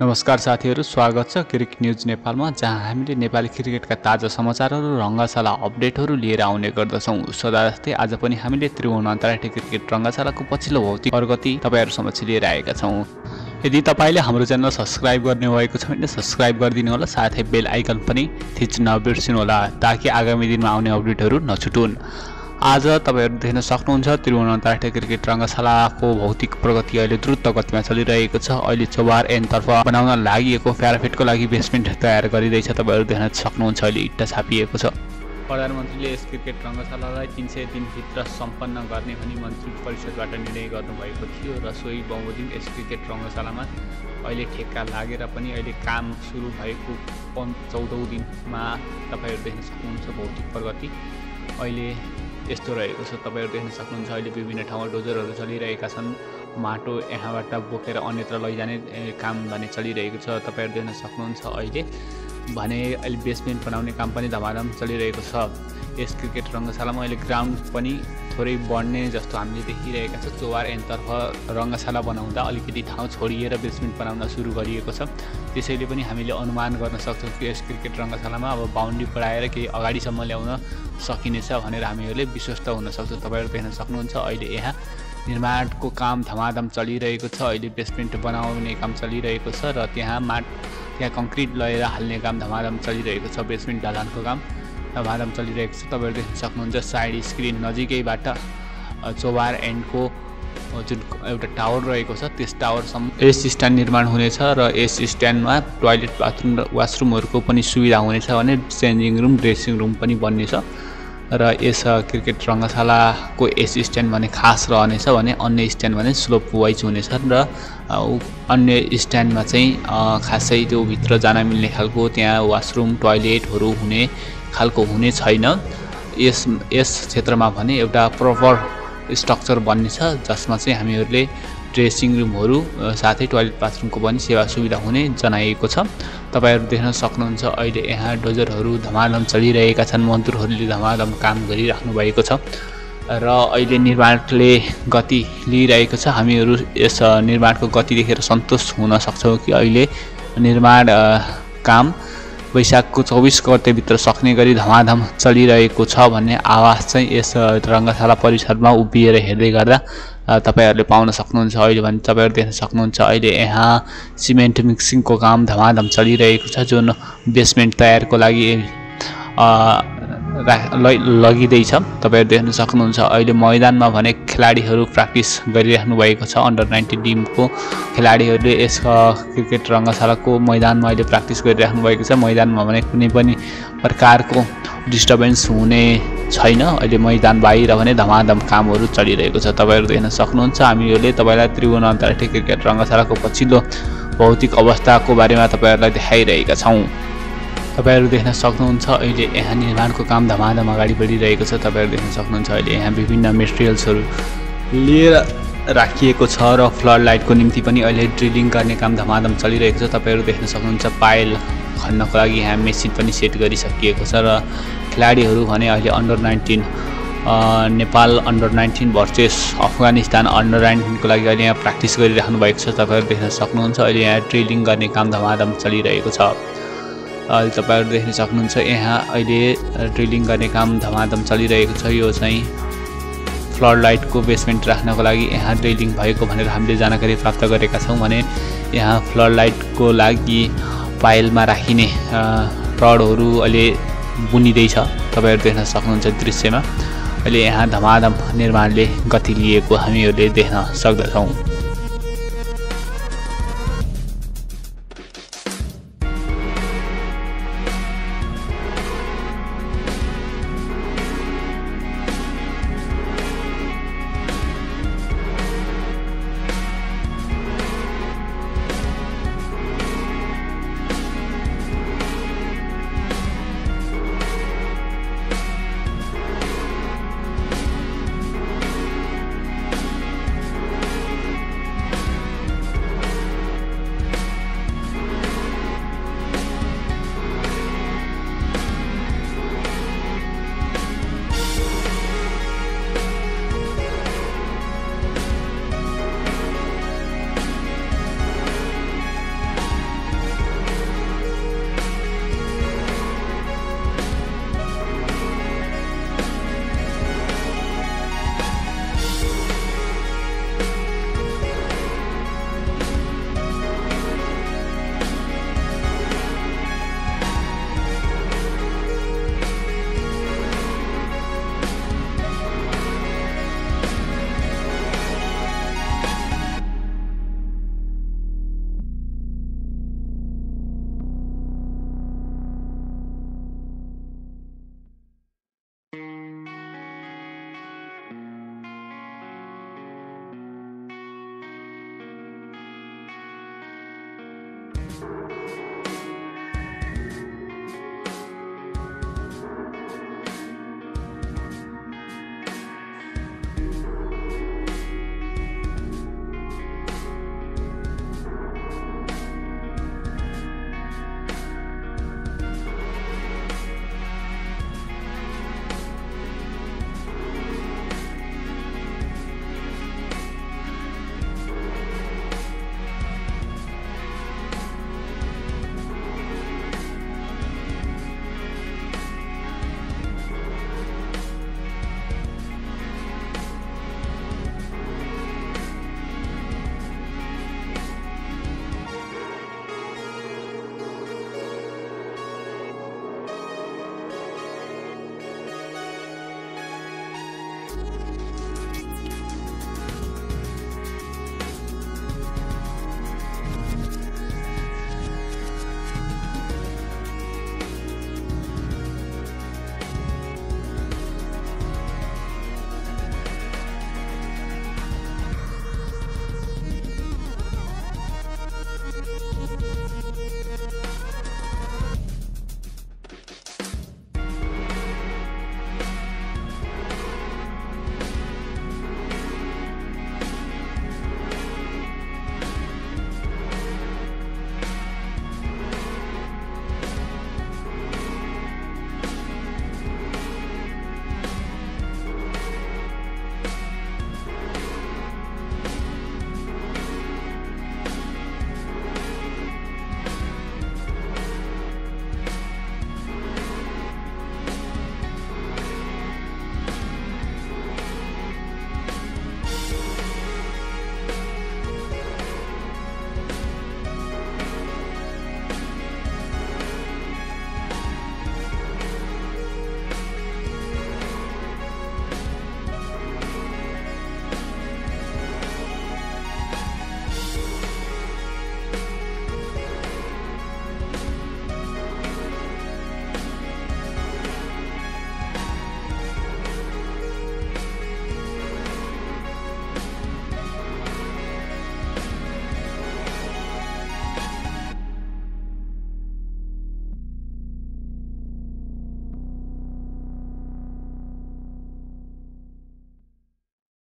नमस्कार साथीहरू, स्वागत छ क्रिकेट न्युज नेपालमा, जहाँ हामीले नेपाली क्रिकेटका ताजा समाचारहरू र रङ्गशाला अपडेटहरू लिएर आउने गर्दछौँ। सदा जस्तै आज पनि हामीले त्रिभुवन अन्तर्राष्ट्रिय क्रिकेट रङ्गशालाको पछिल्लो भौतिक प्रगति तपाईहरु समक्ष लिएर आएका छौँ। यदि तपाईले हाम्रो च्यानल सब्स्क्राइब गर्ने भएको छ भने सब्स्क्राइब गरिदिनु होला, साथै बेल आइकन पनि थिच्न नबिर्सनु होला ताकि आगामी दिनमा आउने अपडेटहरू नछुटुन्। आज तपाईहरु देख्न सक्नुहुन्छ त्रिभुवन अन्तर्राष्ट्रिय क्रिकेट रङ्गशालाको भौतिक प्रगति अहिले द्रुत गतिमा चलिरहेको छ। अहिले चोबार एन्डतर्फ बनाउन लागि प्याराफिटको लागि बेसमेन्ट तयार गरिँदैछ। तपाईहरु देख्न सक्नुहुन्छ अहिले इट्टा छापिएको छ। प्रधानमन्त्रीले यस क्रिकेट रङ्गशालालाई 300 दिनभित्र सम्पन्न गर्ने भनी मन्त्री परिषदबाट निर्णय गर्नुभएको थियो र सोही बमोजिम यस क्रिकेट रङ्गशालामा अहिले ठेक्का लागेर पनि अहिले काम सुरु भएको 14औं दिनमा तपाईहरु देख्न सक्नुहुन्छ भौतिक प्रगति अहिले यस्तो रहेको छ। तपाईहरु देख्न सक्नुहुन्छ अहिले विभिन्न ठाउँमा डोजरहरू चलिरहेका छन्। माटो यहाँबाट बोकेर अन्यत्र लैजाने काम भने चलिरहेको छ। तपाईहरु देख्न सक्नुहुन्छ अहिले बेसमेन्ट बनाउने काम पनि धमाधम चलिरहेको छ। यस क्रिकेट रङ्गशालामा अहिले ग्राउन्ड पनि थोरै बढ्ने जस्तो हामीले देखिरहेका छ। चोबार एन्डतर्फ रङ्गशाला बनाउँदा अलिकति ठाउँ छोडिएर बेसमेन्ट बनाउन सुरु गरिएको छ। त्यसैले पनि हामीले अनुमान गर्न सक्छौँ कि यस क्रिकेट रङ्गशालामा अब बाउन्ड्री बढाएर केही अगाडिसम्म ल्याउन सकिनेछ भनेर हामीहरूले विश्वस्त हुन सक्छौँ। तपाईहरु देख्न सक्नुहुन्छ अहिले यहाँ निर्माणको काम धमाधम चलिरहेको छ। अहिले बेसमेन्ट बनाउने काम चलिरहेको छ र त्यहाँ कङ्क्रिट लगाएर हाल्ने काम धमाधम चलिरहेको छ। बेसमेन्ट ढलानको काम धमाधम चलिरहेको छ। तपाईहरु देख्न सक्नुहुन्छ साइड स्क्रिन नजिकैबाट चोबार एन्डको जुन एउटा टावर रहेको छ त्यस टावरसम्म यस स्ट्यान्ड निर्माण हुनेछ र यस स्ट्यान्डमा टोयलेट बाथरुम र वासरुमहरूको पनि सुविधा हुनेछ भने चेन्जिङ रुम ड्रेसिङ रुम पनि बन्नेछ र यस क्रिकेट रङ्गशालाको यस स्ट्यान्ड भने खास रहनेछ भने अन्य स्ट्यान्ड भने स्लोप वाइज हुनेछ र अन्य स्ट्यान्डमा चाहिँ खासै त्यो भित्र जान मिल्ने खालको त्यहाँ वासरुम टोयलेटहरू हुने खालको हुने छैन। यस क्षेत्रमा भने एउटा प्रपर स्ट्रक्चर बन्नेछ जसमा चाहिँ हामीहरूले ड्रेसिङ रुमहरू साथै टोयलेट बाथरुमको पनि सेवा सुविधा हुने जनाइएको छ। तपाईहरु देख्न सक्नुहुन्छ अहिले यहाँ डोजरहरू धमाधम चलिरहेका छन्। मजदुरहरूले धमाधम काम गरिराख्नु भएको छ र अहिले निर्माणले गति लिइरहेको छ। हामीहरू यस निर्माणको गति देखेर सन्तुष्ट हुन सक्छौँ कि अहिले निर्माण काम वैशाखको 24 गतेभित्र सक्ने गरी धमाधम चलिरहेको छ भन्ने आवाज चाहिँ यस रङ्गशाला परिसरमा उभिएर हेर्दै गर्दा तपाईहरुले पाउन सक्नुहुन्छ। अहिले भने तपाईहरु देख्न सक्नुहुन्छ अहिले यहाँ सिमेन्ट मिक्सिङको काम धमाधम चलिरहेको छ जुन बेसमेन्ट तयारको लागि लगिँदैछ। तपाईहरु देख्न सक्नुहुन्छ अहिले मैदानमा भने खेलाडीहरू प्र्याक्टिस गरिराख्नु भएको छ। अन्डर 19 टिमको खेलाडीहरूले यस क्रिकेट रङ्गशालाको मैदानमा अहिले प्र्याक्टिस गरिराख्नु भएको छ। मैदानमा भने कुनै पनि प्रकारको डिस्टर्बेन्स हुने छैन। अहिले मैदान बाहिर भने धमाधम कामहरू चलिरहेको छ। तपाईहरु देख्न सक्नुहुन्छ। हामीहरूले तपाईलाई त्रिभुवन अन्तर्राष्ट्रिय क्रिकेट रङ्गशालाको पछिल्लो भौतिक अवस्थाको बारेमा तपाईहरुलाई देखाइरहेका छौँ। तपाईहरु देख्न सक्नुहुन्छ अहिले यहाँ निर्माणको काम धमाधम अगाडि बढिरहेको छ। तपाईहरु देख्न सक्नुहुन्छ अहिले यहाँ विभिन्न मेटेरियल्सहरू लिएर राखिएको छ र फ्लड लाइटको निम्ति पनि अहिले ड्रिलिङ गर्ने काम धमाधम चलिरहेको छ। तपाईहरु देख्न सक्नुहुन्छ पाइल खन्नको लागि यहाँ मेसिन पनि सेट गरिसकिएको छ र खेलाडीहरू भने अहिले under 19 Nepal under 19 versus Afghanistan under 19 को लागि अहिले यहाँ प्र्याक्टिस गरिराख्नु भएको छ। तपाईहरु देख्न सक्नुहुन्छ अहिले यहाँ ड्रिलिङ गर्ने काम धमाधम चलिरहेको छ। अहिले तपाईहरु देख्न सक्नुहुन्छ यहाँ अहिले ड्रिलिङ गर्ने काम धमाधम चलिरहेको छ। यो चाहिँ फ्लड लाइटको बेसमेन्ट राख्नको लागि यहाँ ड्रिलिङ भएको भनेर हामीले जानकारी प्राप्त गरेका छौँ भने यहाँ फ्लड लाइटको लागि पाइलमा राखिने रडहरू अहिले बुनिँदैछ। तपाईहरु देख्न सक्नुहुन्छ दृश्यमा अहिले यहाँ धमाधम निर्माणले गति लिएको हामीहरूले देख्न सक्दछौँ।